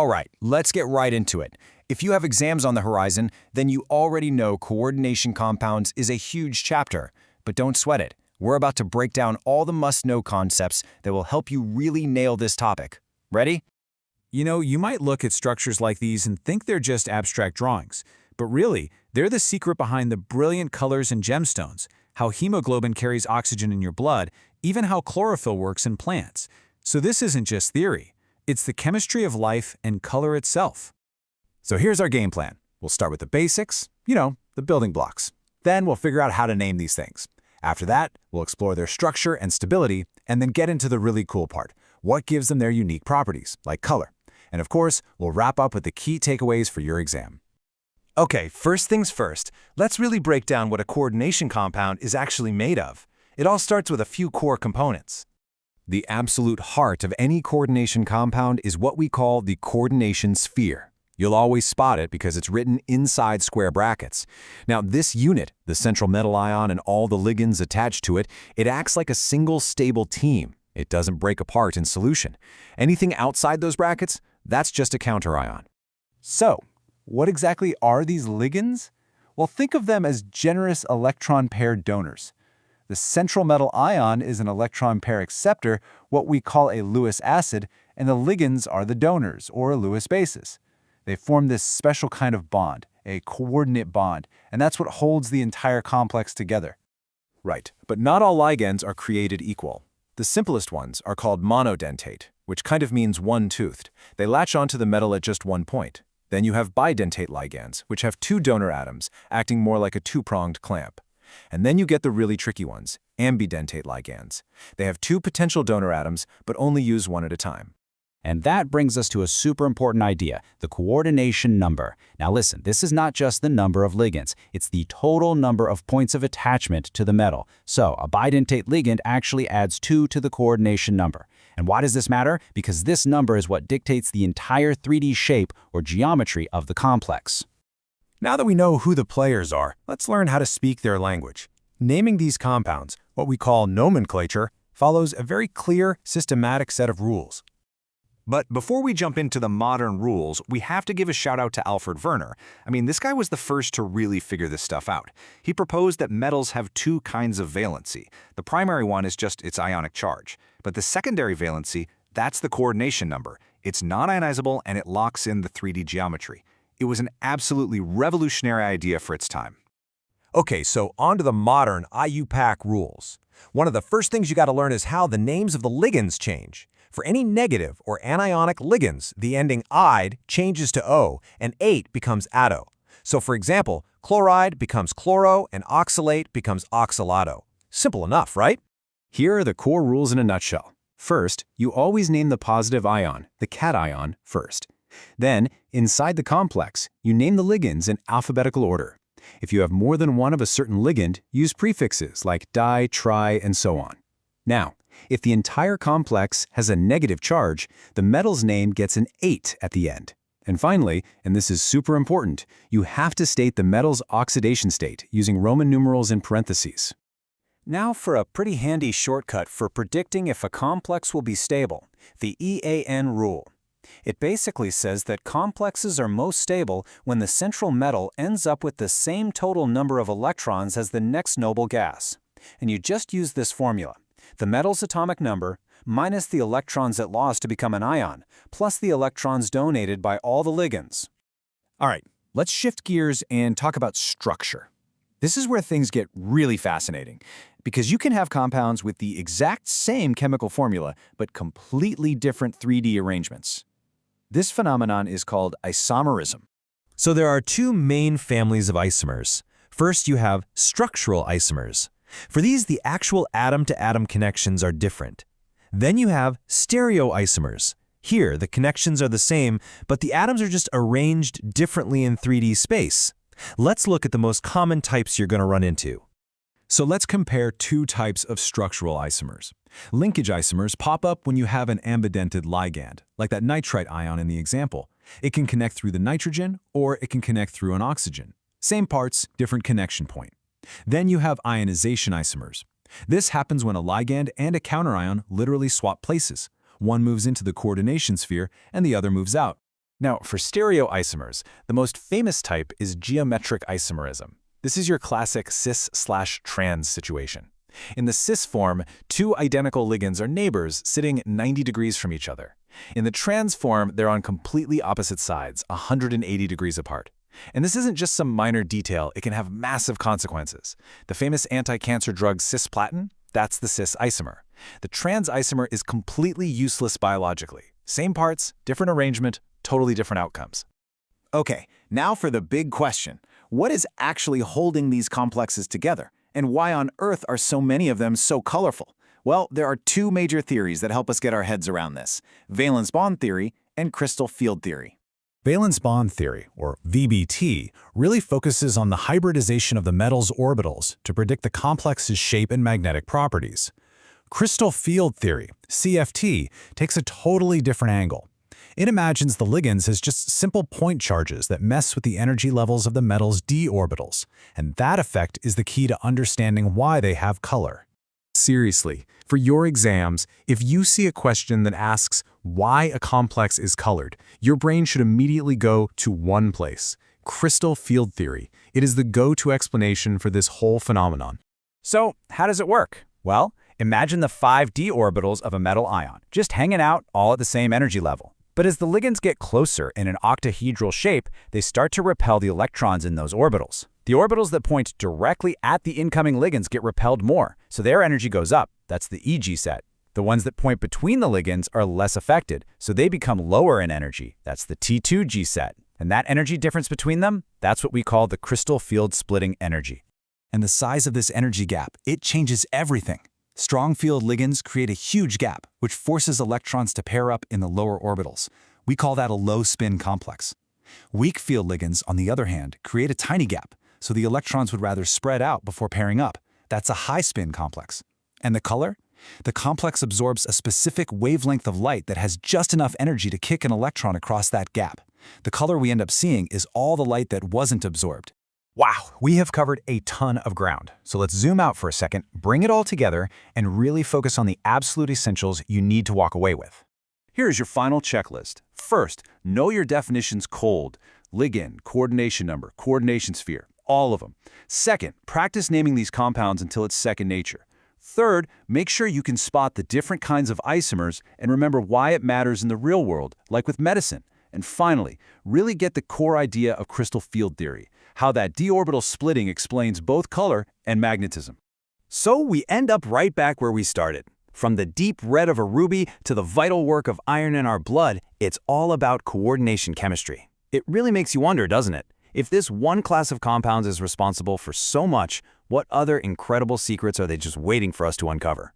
All right, let's get right into it. If you have exams on the horizon, then you already know coordination compounds is a huge chapter. But don't sweat it. We're about to break down all the must-know concepts that will help you really nail this topic. Ready? You might look at structures like these and think they're just abstract drawings. But really, they're the secret behind the brilliant colors and gemstones, how hemoglobin carries oxygen in your blood, even how chlorophyll works in plants. So this isn't just theory. It's the chemistry of life and color itself. So here's our game plan. We'll start with the basics, the building blocks. Then we'll figure out how to name these things. After that, we'll explore their structure and stability, and then get into the really cool part, what gives them their unique properties, like color. And of course, we'll wrap up with the key takeaways for your exam. Okay, first things first, let's really break down what a coordination compound is actually made of. It all starts with a few core components. The absolute heart of any coordination compound is what we call the coordination sphere. You'll always spot it because it's written inside square brackets. Now, this unit, the central metal ion and all the ligands attached to it, it acts like a single stable team. It doesn't break apart in solution. Anything outside those brackets, that's just a counterion. So, what exactly are these ligands? Well, think of them as generous electron pair donors. The central metal ion is an electron pair acceptor, what we call a Lewis acid, and the ligands are the donors, or Lewis bases. They form this special kind of bond, a coordinate bond, and that's what holds the entire complex together. Right, but not all ligands are created equal. The simplest ones are called monodentate, which kind of means one-toothed. They latch onto the metal at just one point. Then you have bidentate ligands, which have two donor atoms, acting more like a two-pronged clamp. And then you get the really tricky ones, ambidentate ligands. They have two potential donor atoms, but only use one at a time. And that brings us to a super important idea, the coordination number. Now listen, this is not just the number of ligands, it's the total number of points of attachment to the metal. So a bidentate ligand actually adds 2 to the coordination number. And why does this matter? Because this number is what dictates the entire 3D shape or geometry of the complex. Now that we know who the players are, let's learn how to speak their language. Naming these compounds, what we call nomenclature, follows a very clear, systematic set of rules. But before we jump into the modern rules, we have to give a shout out to Alfred Werner. This guy was the first to really figure this stuff out. He proposed that metals have two kinds of valency. The primary one is just its ionic charge. But the secondary valency, that's the coordination number. It's non-ionizable and it locks in the 3D geometry. It was an absolutely revolutionary idea for its time. Okay, so on to the modern IUPAC rules. One of the first things you got to learn is how the names of the ligands change. For any negative or anionic ligands, the ending "ide" changes to "o", and "ate" becomes "ado". So for example, chloride becomes chloro, and oxalate becomes oxalato. Simple enough, right? Here are the core rules in a nutshell. First, you always name the positive ion, the cation, first. Then, inside the complex, you name the ligands in alphabetical order. If you have more than one of a certain ligand, use prefixes like di, tri, and so on. Now, if the entire complex has a negative charge, the metal's name gets an 8 at the end. And finally, and this is super important, you have to state the metal's oxidation state using Roman numerals in parentheses. Now for a pretty handy shortcut for predicting if a complex will be stable, the EAN rule. It basically says that complexes are most stable when the central metal ends up with the same total number of electrons as the next noble gas. And you just use this formula. The metal's atomic number minus the electrons it lost to become an ion, plus the electrons donated by all the ligands. All right, let's shift gears and talk about structure. This is where things get really fascinating, because you can have compounds with the exact same chemical formula, but completely different 3D arrangements. This phenomenon is called isomerism. So there are two main families of isomers. First, you have structural isomers. For these, the actual atom-to-atom connections are different. Then you have stereoisomers. Here, the connections are the same, but the atoms are just arranged differently in 3D space. Let's look at the most common types you're going to run into. So let's compare two types of structural isomers. Linkage isomers pop up when you have an ambidentate ligand, like that nitrite ion in the example. It can connect through the nitrogen, or it can connect through an oxygen. Same parts, different connection point. Then you have ionization isomers. This happens when a ligand and a counterion literally swap places. One moves into the coordination sphere, and the other moves out. Now, for stereoisomers, the most famous type is geometric isomerism. This is your classic cis/trans situation. In the cis form, two identical ligands are neighbors sitting 90 degrees from each other. In the trans form, they're on completely opposite sides, 180 degrees apart. And this isn't just some minor detail, it can have massive consequences. The famous anti-cancer drug cisplatin, that's the cis isomer. The trans isomer is completely useless biologically. Same parts, different arrangement, totally different outcomes. Okay, now for the big question. What is actually holding these complexes together? And why on earth are so many of them so colorful? Well, there are two major theories that help us get our heads around this: valence bond theory and crystal field theory. Valence bond theory, or VBT, really focuses on the hybridization of the metal's orbitals to predict the complex's shape and magnetic properties. Crystal field theory, CFT, takes a totally different angle. It imagines the ligands as just simple point charges that mess with the energy levels of the metal's d orbitals, and that effect is the key to understanding why they have color. Seriously, for your exams, if you see a question that asks why a complex is colored, your brain should immediately go to one place: crystal field theory. It is the go-to explanation for this whole phenomenon. So, how does it work? Well, imagine the 5 d orbitals of a metal ion, just hanging out all at the same energy level. But as the ligands get closer in an octahedral shape, they start to repel the electrons in those orbitals. The orbitals that point directly at the incoming ligands get repelled more, so their energy goes up. That's the EG set. The ones that point between the ligands are less affected, so they become lower in energy. That's the T2G set. And that energy difference between them, that's what we call the crystal field splitting energy. And the size of this energy gap, it changes everything. Strong field ligands create a huge gap, which forces electrons to pair up in the lower orbitals. We call that a low-spin complex. Weak field ligands, on the other hand, create a tiny gap, so the electrons would rather spread out before pairing up. That's a high-spin complex. And the color? The complex absorbs a specific wavelength of light that has just enough energy to kick an electron across that gap. The color we end up seeing is all the light that wasn't absorbed. Wow, we have covered a ton of ground. So let's zoom out for a second, bring it all together, and really focus on the absolute essentials you need to walk away with. Here is your final checklist. First, know your definitions cold: ligand, coordination number, coordination sphere, all of them. Second, practice naming these compounds until it's second nature. Third, make sure you can spot the different kinds of isomers and remember why it matters in the real world, like with medicine. And finally, really get the core idea of crystal field theory, how that d orbital splitting explains both color and magnetism. So we end up right back where we started. From the deep red of a ruby to the vital work of iron in our blood, it's all about coordination chemistry. It really makes you wonder, doesn't it? If this one class of compounds is responsible for so much, what other incredible secrets are they just waiting for us to uncover?